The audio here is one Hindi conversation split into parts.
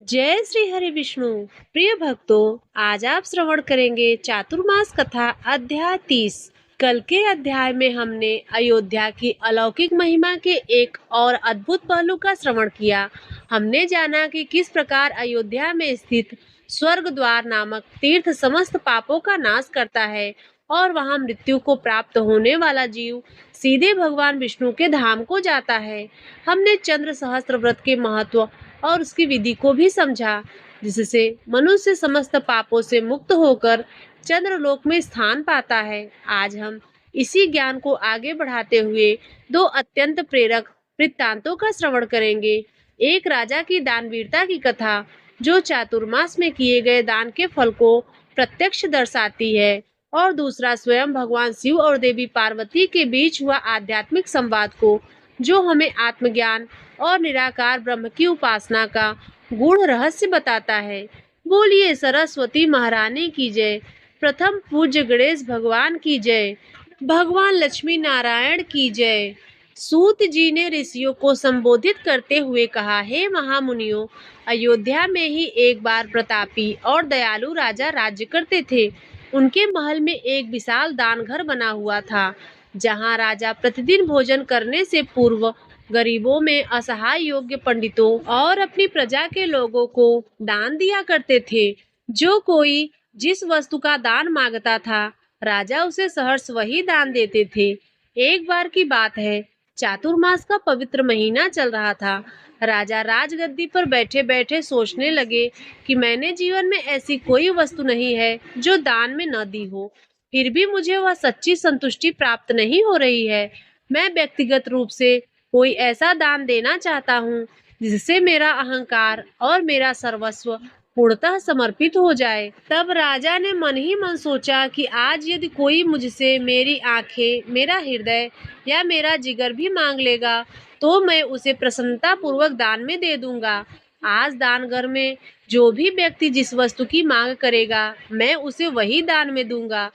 जय श्री हरि विष्णु। प्रिय भक्तों, आज आप श्रवण करेंगे चातुर्मास कथा अध्याय 30। कल के अध्याय में हमने अयोध्या की अलौकिक महिमा के एक और अद्भुत पहलू का श्रवण किया। हमने जाना कि किस प्रकार अयोध्या में स्थित स्वर्ग द्वार नामक तीर्थ समस्त पापों का नाश करता है और वहां मृत्यु को प्राप्त होने वाला जीव सीधे भगवान विष्णु के धाम को जाता है। हमने चंद्र सहस्त्र व्रत के महत्व और उसकी विधि को भी समझा, जिससे मनुष्य समस्त पापों से मुक्त होकर चंद्रलोक में स्थान पाता है। आज हम इसी ज्ञान को आगे बढ़ाते हुए दो अत्यंत प्रेरक वृत्तांतों का श्रवण करेंगे। एक राजा की दानवीरता की कथा, जो चातुर्मास में किए गए दान के फल को प्रत्यक्ष दर्शाती है, और दूसरा स्वयं भगवान शिव और देवी पार्वती के बीच हुआ आध्यात्मिक संवाद को, जो हमें आत्मज्ञान और निराकार ब्रह्म की उपासना का गूढ़ रहस्य बताता है। बोलिए सरस्वती महारानी की जय। प्रथम पूज्य गणेश भगवान की जय। भगवान लक्ष्मी नारायण की जय। सूत जी ने ऋषियों को संबोधित करते हुए कहा, हे महामुनियों, अयोध्या में ही एक बार प्रतापी और दयालु राजा राज्य करते थे। उनके महल में एक विशाल दान घर बना हुआ था, जहां राजा प्रतिदिन भोजन करने से पूर्व गरीबों में असहाय योग्य पंडितों और अपनी प्रजा के लोगों को दान दिया करते थे। जो कोई जिस वस्तु का दान मांगता था, राजा उसे सहर्ष वही दान देते थे। एक बार की बात है, चातुर्मास का पवित्र महीना चल रहा था। राजा राजगद्दी पर बैठे बैठे सोचने लगे कि मैंने जीवन में ऐसी कोई वस्तु नहीं है जो दान में न दी हो, फिर भी मुझे वह सच्ची संतुष्टि प्राप्त नहीं हो रही है। मैं व्यक्तिगत रूप से कोई ऐसा दान देना चाहता हूँ जिससे मेरा अहंकार और मेरा सर्वस्व पूर्णतः समर्पित हो जाए। तब राजा ने मन ही मन सोचा कि आज यदि कोई मुझसे मेरी आंखें, मेरा हृदय या मेरा जिगर भी मांग लेगा, तो मैं उसे प्रसन्नता पूर्वक दान में दे दूंगा। आज दानघर में जो भी व्यक्ति जिस वस्तु की मांग करेगा, मैं उसे वही दान में दूंगा।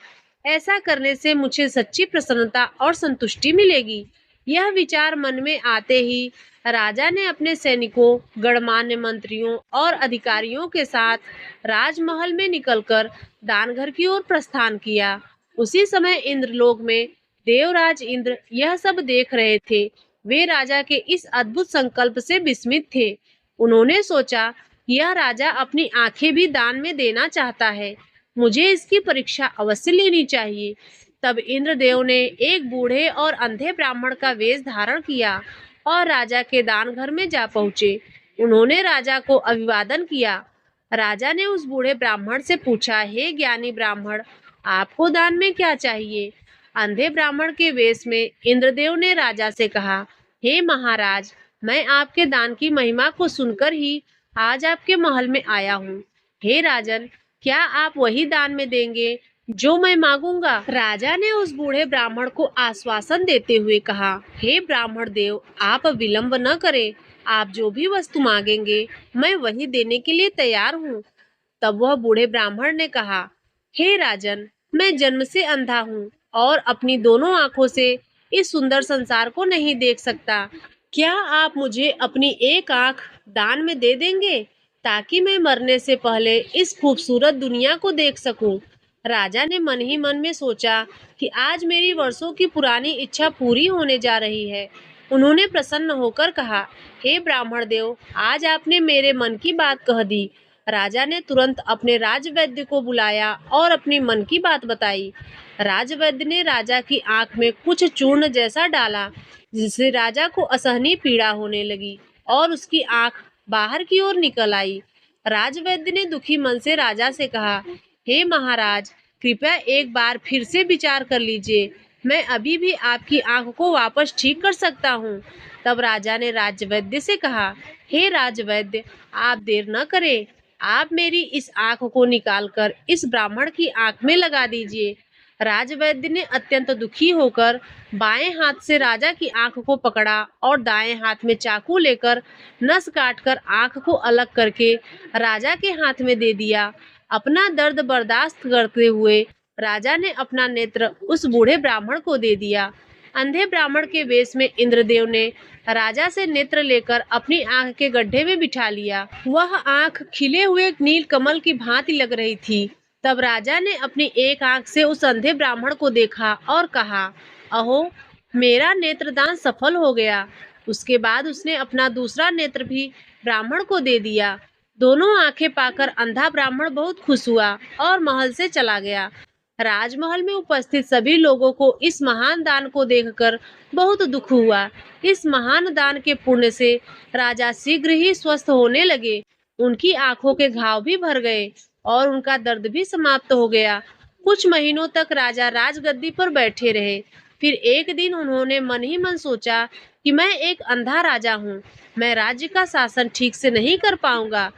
ऐसा करने से मुझे सच्ची प्रसन्नता और संतुष्टि मिलेगी। यह विचार मन में आते ही राजा ने अपने सैनिकों, गणमान्य मंत्रियों और अधिकारियों के साथ राजमहल में निकलकर दानघर की ओर प्रस्थान किया। उसी समय इंद्रलोक में देवराज इंद्र यह सब देख रहे थे। वे राजा के इस अद्भुत संकल्प से विस्मित थे। उन्होंने सोचा, यह राजा अपनी आंखें भी दान में देना चाहता है, मुझे इसकी परीक्षा अवश्य लेनी चाहिए। तब इंद्रदेव ने एक बूढ़े और अंधे ब्राह्मण का वेश धारण किया और राजा के दान घर में जा पहुंचे। उन्होंने राजा को अभिवादन किया। राजा ने उस बूढ़े ब्राह्मण से पूछा, हे ज्ञानी ब्राह्मण, आपको दान में क्या चाहिए? अंधे ब्राह्मण के वेश में इंद्रदेव ने राजा से कहा, हे महाराज, मैं आपके दान की महिमा को सुनकर ही आज आपके महल में आया हूँ। हे राजन, क्या आप वही दान में देंगे जो मैं मांगूंगा? राजा ने उस बूढ़े ब्राह्मण को आश्वासन देते हुए कहा, हे ब्राह्मण देव, आप विलंब न करें। आप जो भी वस्तु मांगेंगे, मैं वही देने के लिए तैयार हूँ। तब वह बूढ़े ब्राह्मण ने कहा, हे राजन, मैं जन्म से अंधा हूँ और अपनी दोनों आंखों से इस सुंदर संसार को नहीं देख सकता। क्या आप मुझे अपनी एक आंख दान में दे देंगे, ताकि मैं मरने से पहले इस खूबसूरत दुनिया को देख सकूं? राजा ने मन ही मन में सोचा कि आज मेरी वर्षों की पुरानी इच्छा पूरी होने जा रही है। उन्होंने प्रसन्न होकर कहा, हे ब्राह्मण देव, आज आपने मेरे मन की बात कह दी। राजा ने तुरंत अपने राजवैद्य को बुलाया और अपनी मन की बात बताई। राजवैद्य ने राजा की आंख में कुछ चूर्ण जैसा डाला, जिससे राजा को असहनीय पीड़ा होने लगी और उसकी आंख बाहर की ओर निकल आई। राजवैद्य ने दुखी मन से राजा से कहा, हे महाराज, कृपया एक बार फिर से विचार कर लीजिए। मैं अभी भी आपकी आंख को वापस ठीक कर सकता हूँ। तब राजा ने राजवैद्य से कहा, हे राजवैद्य, आप देर न करें। आप मेरी इस आंख को निकालकर इस ब्राह्मण की आंख में लगा दीजिए। राजवैद्य ने अत्यंत दुखी होकर बाएं हाथ से राजा की आंख को पकड़ा और दाएं हाथ में चाकू लेकर नस काटकर आंख को अलग करके राजा के हाथ में दे दिया। अपना दर्द बर्दाश्त करते हुए राजा ने अपना नेत्र उस बूढ़े ब्राह्मण को दे दिया। अंधे ब्राह्मण के वेश में इंद्रदेव ने राजा से नेत्र लेकर अपनी आंख के गड्ढे में बिठा लिया। वह आंख खिले हुए नील कमल की भांति लग रही थी। तब राजा ने अपनी एक आंख से उस अंधे ब्राह्मण को देखा और कहा, अहो, मेरा नेत्रदान सफल हो गया। उसके बाद उसने अपना दूसरा नेत्र भी ब्राह्मण को दे दिया। दोनों आंखें पाकर अंधा ब्राह्मण बहुत खुश हुआ और महल से चला गया। राजमहल में उपस्थित सभी लोगों को इस महान दान को देखकर बहुत दुख हुआ। इस महान दान के पुण्य से राजा शीघ्र ही स्वस्थ होने लगे। उनकी आंखों के घाव भी भर गए और उनका दर्द भी समाप्त हो गया। कुछ महीनों तक राजा राजगद्दी पर बैठे रहे। फिर एक दिन उन्होंने मन ही मन सोचा कि मैं एक अंधा राजा हूँ, मैं राज्य का शासन ठीक से नहीं कर पाऊंगा।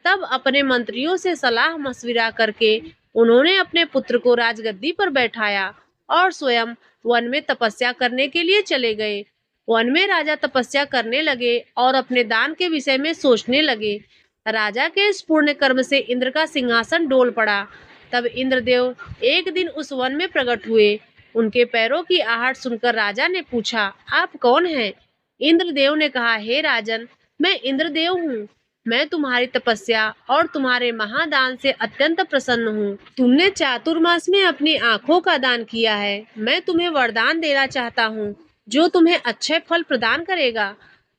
तब अपने मंत्रियों से सलाह मशविरा करके उन्होंने अपने पुत्र को राजगद्दी पर बैठाया और स्वयं वन में तपस्या करने के लिए चले गए। वन में राजा तपस्या करने लगे और अपने दान के विषय में सोचने लगे। राजा के इस पुण्य कर्म से इंद्र का सिंहासन डोल पड़ा। तब इंद्रदेव एक दिन उस वन में प्रकट हुए। उनके पैरों की आहट सुनकर राजा ने पूछा, आप कौन हैं? इंद्रदेव ने कहा, हे राजन, मैं इंद्रदेव हूँ। मैं तुम्हारी तपस्या और तुम्हारे महादान से अत्यंत प्रसन्न हूँ। तुमने चातुर्मास में अपनी आंखों का दान किया है। मैं तुम्हें वरदान देना चाहता हूँ जो तुम्हें अच्छे फल प्रदान करेगा।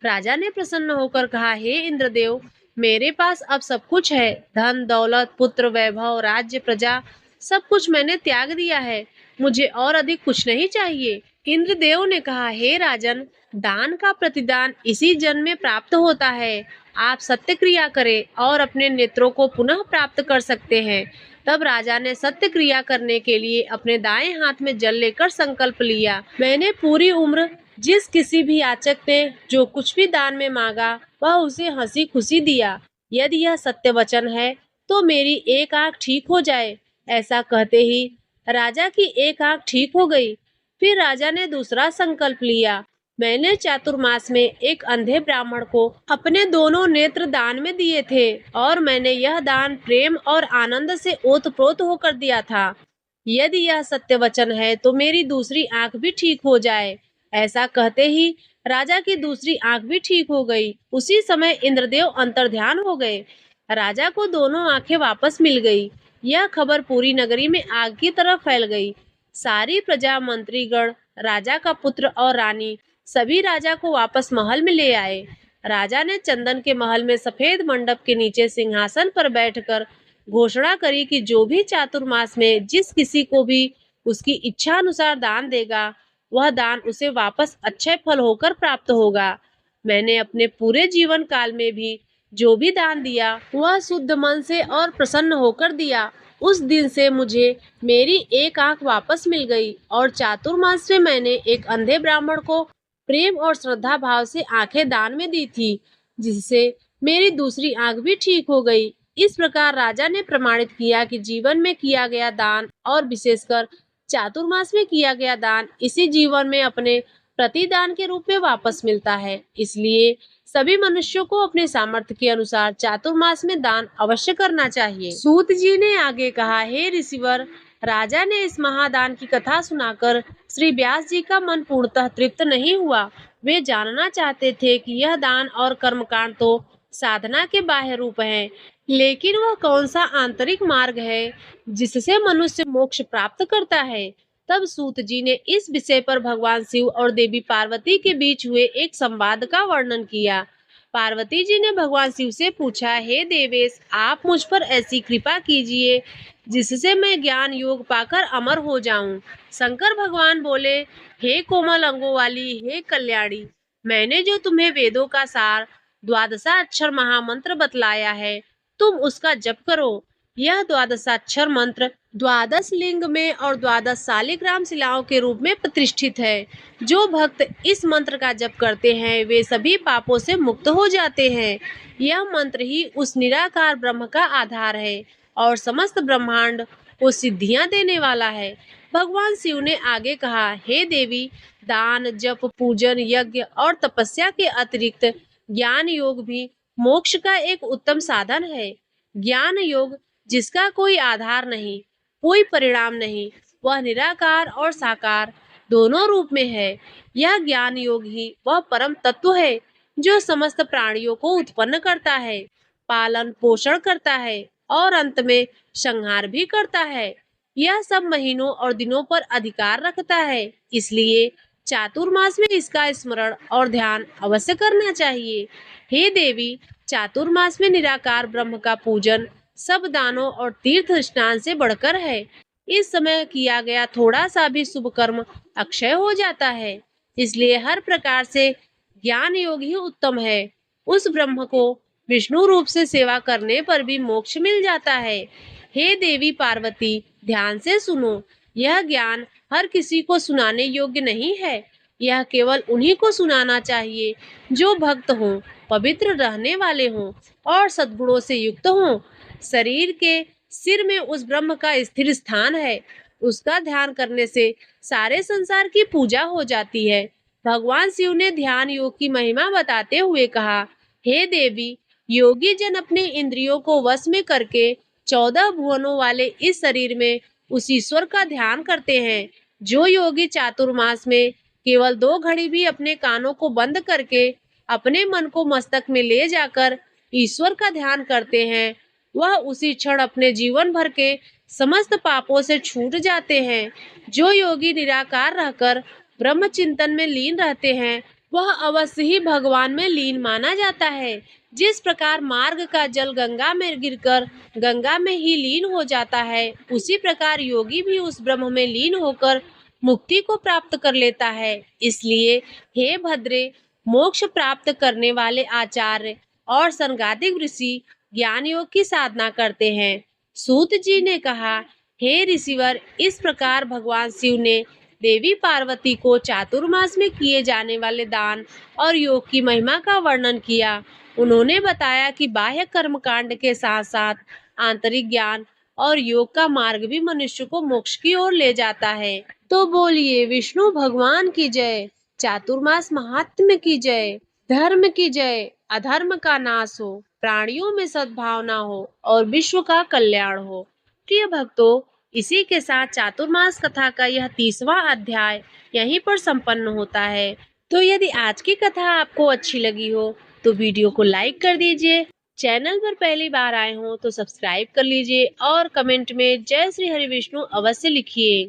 राजा ने प्रसन्न होकर कहा, हे इंद्रदेव, मेरे पास अब सब कुछ है। धन दौलत पुत्र वैभव राज्य प्रजा सब कुछ मैंने त्याग दिया है। मुझे और अधिक कुछ नहीं चाहिए। इंद्रदेव ने कहा, हे राजन, दान का प्रतिदान इसी जन्म में प्राप्त होता है। आप सत्य क्रिया करें और अपने नेत्रों को पुनः प्राप्त कर सकते हैं। तब राजा ने सत्य क्रिया करने के लिए अपने दाएं हाथ में जल लेकर संकल्प लिया। मैंने पूरी उम्र जिस किसी भी याचक ने जो कुछ भी दान में मांगा वह उसे हंसी खुशी दिया। यदि यह सत्य वचन है तो मेरी एक आंख ठीक हो जाए। ऐसा कहते ही राजा की एक आंख ठीक हो गई। फिर राजा ने दूसरा संकल्प लिया। मैंने चातुर्मास में एक अंधे ब्राह्मण को अपने दोनों नेत्र दान में दिए थे और मैंने यह दान प्रेम और आनंद से ओतप्रोत होकर दिया था। यदि यह सत्य वचन है तो मेरी दूसरी आंख भी ठीक हो जाए। ऐसा कहते ही राजा की दूसरी आंख भी ठीक हो गई। उसी समय इंद्रदेव अंतर्ध्यान हो गए। राजा को दोनों आंखें वापस मिल गई। यह खबर पूरी नगरी में आग की तरह फैल गई। सारी प्रजा, मंत्रीगण, राजा का पुत्र और रानी सभी राजा को वापस महल में ले आए। राजा ने चंदन के महल में सफेद मंडप के नीचे सिंहासन पर बैठकर घोषणा करी कि जो भी चातुर्मास में जिस किसी को भी उसकी इच्छा अनुसार दान देगा वह दान उसे वापस अच्छे फल होकर प्राप्त होगा। मैंने अपने पूरे जीवन काल में भी जो भी दान दिया वह शुद्ध मन से और प्रसन्न होकर दिया। उस दिन से मुझे मेरी एक आंख वापस मिल गई और चातुर्मास में मैंने एक अंधे ब्राह्मण को प्रेम और श्रद्धा भाव से आंखें दान में दी थी, जिससे मेरी दूसरी आंख भी ठीक हो गई। इस प्रकार राजा ने प्रमाणित किया कि जीवन में किया गया दान और विशेषकर चातुर्मास में किया गया दान इसी जीवन में अपने प्रतिदान के रूप में वापस मिलता है। इसलिए सभी मनुष्यों को अपने सामर्थ्य के अनुसार चातुर्मास में दान अवश्य करना चाहिए। सूत जी ने आगे कहा, हे ऋषिवर, राजा ने इस महादान की कथा सुनाकर श्री व्यास जी का मन पूर्णतः तृप्त नहीं हुआ। वे जानना चाहते थे कि यह दान और कर्मकांड तो साधना के बाह्य रूप हैं, लेकिन वह कौन सा आंतरिक मार्ग है जिससे मनुष्य मोक्ष प्राप्त करता है। तब सूत जी ने इस विषय पर भगवान शिव और देवी पार्वती के बीच हुए एक संवाद का वर्णन किया। पार्वती जी ने भगवान शिव से पूछा, हे देवेश, आप मुझ पर ऐसी कृपा कीजिए जिससे मैं ज्ञान योग पाकर अमर हो जाऊं। शंकर भगवान बोले, हे कोमल अंगों वाली, हे कल्याणी, मैंने जो तुम्हें वेदों का सार द्वादशाक्षर महामंत्र बतलाया है तुम उसका जप करो। यह द्वादशाक्षर मंत्र द्वादश लिंग में और 12 शालिग्राम शिलाओं के रूप में प्रतिष्ठित है। जो भक्त इस मंत्र का जप करते हैं वे सभी पापों से मुक्त हो जाते हैं। यह मंत्र ही उस निराकार ब्रह्म का आधार है और समस्त ब्रह्मांड को सिद्धियां देने वाला है। भगवान शिव ने आगे कहा, हे देवी, दान जप पूजन यज्ञ और तपस्या के अतिरिक्त ज्ञान योग भी मोक्ष का एक उत्तम साधन है। ज्ञान योग जिसका कोई आधार नहीं, कोई परिणाम नहीं, वह निराकार और साकार दोनों रूप में है। यह ज्ञान योग ही वह परम तत्व है जो समस्त प्राणियों को उत्पन्न करता है, पालन पोषण करता है और अंत में संहार भी करता है। यह सब महीनों और दिनों पर अधिकार रखता है, इसलिए चातुर्मास में इसका स्मरण और ध्यान अवश्य करना चाहिए। हे देवी, चातुर्मास में निराकार ब्रह्म का पूजन सब दानों और तीर्थ स्नान से बढ़कर है। इस समय किया गया थोड़ा सा भी शुभ कर्म अक्षय हो जाता है, इसलिए हर प्रकार से ज्ञान योग ही उत्तम है। उस ब्रह्म को विष्णु रूप से सेवा करने पर भी मोक्ष मिल जाता है। हे देवी पार्वती, ध्यान से सुनो। यह ज्ञान हर किसी को सुनाने योग्य नहीं है। यह केवल उन्हीं को सुनाना चाहिए जो भक्त हों, पवित्र रहने वाले हों और सद्गुणों से युक्त हों। शरीर के सिर में उस ब्रह्म का स्थिर स्थान है। उसका ध्यान करने से सारे संसार की पूजा हो जाती है। भगवान शिव ने ध्यान योग की महिमा बताते हुए कहा, हे देवी, योगी जन अपने इंद्रियों को वश में करके 14 भुवनों वाले इस शरीर में उस ईश्वर का ध्यान करते हैं। जो योगी चातुर्मास में केवल 2 घड़ी भी अपने कानों को बंद करके अपने मन को मस्तक में ले जाकर ईश्वर का ध्यान करते हैं, वह उसी क्षण अपने जीवन भर के समस्त पापों से छूट जाते हैं। जो योगी निराकार रहकर ब्रह्म चिंतन में लीन रहते हैं, वह अवश्य ही भगवान में लीन माना जाता है। जिस प्रकार मार्ग का जल गंगा में गिरकर गंगा में ही लीन हो जाता है, उसी प्रकार योगी भी उस ब्रह्म में लीन होकर मुक्ति को प्राप्त कर लेता है। इसलिए हे भद्रे, मोक्ष प्राप्त करने वाले आचार्य और सनगादिक ऋषि ज्ञान योग की साधना करते हैं। सूत जी ने कहा, हे ऋषिवर, इस प्रकार भगवान शिव ने देवी पार्वती को चातुर्मास में किए जाने वाले दान और योग की महिमा का वर्णन किया। उन्होंने बताया कि बाह्य कर्म कांड के साथ साथ आंतरिक ज्ञान और योग का मार्ग भी मनुष्य को मोक्ष की ओर ले जाता है। तो बोलिए विष्णु भगवान की जय, चातुर्मास महात्म्य की जय, धर्म की जय, अधर्म का नाश हो, प्राणियों में सद्भावना हो और विश्व का कल्याण हो। प्रिय भक्तों, इसी के साथ चातुर्मास कथा का यह 30वां अध्याय यहीं पर संपन्न होता है। तो यदि आज की कथा आपको अच्छी लगी हो तो वीडियो को लाइक कर दीजिए। चैनल पर पहली बार आए हो तो सब्सक्राइब कर लीजिए और कमेंट में जय श्री हरि विष्णु अवश्य लिखिए।